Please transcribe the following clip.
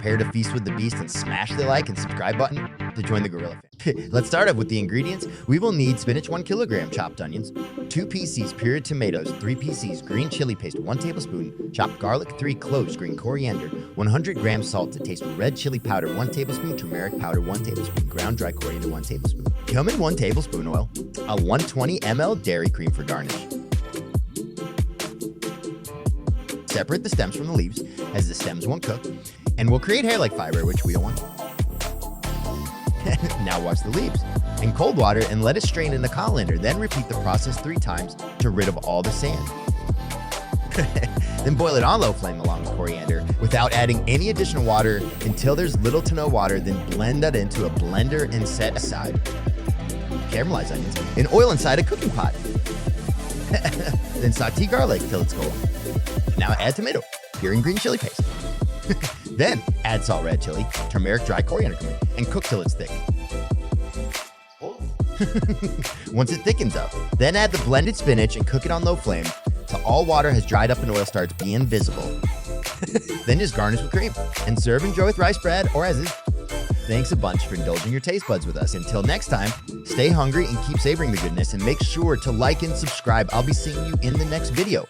Prepare to feast with the beast and smash the like and subscribe button to join the gorilla family. Let's start up with the ingredients. We will need spinach 1 kilogram, chopped onions, 2 PCs pureed tomatoes, 3 PCs green chili paste, 1 tablespoon chopped garlic, 3 cloves green coriander, 100 grams salt to taste, red chili powder 1 tablespoon, turmeric powder 1 tablespoon, ground dry coriander 1 tablespoon, cumin 1 tablespoon oil, a 120 ml dairy cream for garnish. Separate the stems from the leaves, as the stems won't cook, and will create hair-like fiber, which we don't want. Now wash the leaves in cold water and let it strain in the colander. Then repeat the process 3 times to rid of all the sand. Then boil it on low flame along with coriander without adding any additional water until there's little to no water. Then blend that into a blender and set aside. Caramelize onions and oil inside a cooking pot. Then saute garlic till it's golden. Now add tomato, pure and green chili paste. Then add salt, red chili, turmeric, dry coriander, and cook till it's thick. Once it thickens up, then add the blended spinach and cook it on low flame till all water has dried up and oil starts being visible. Then just garnish with cream and serve and enjoy with rice bread or as is. Thanks a bunch for indulging your taste buds with us. Until next time, stay hungry and keep savoring the goodness, and make sure to like and subscribe. I'll be seeing you in the next video.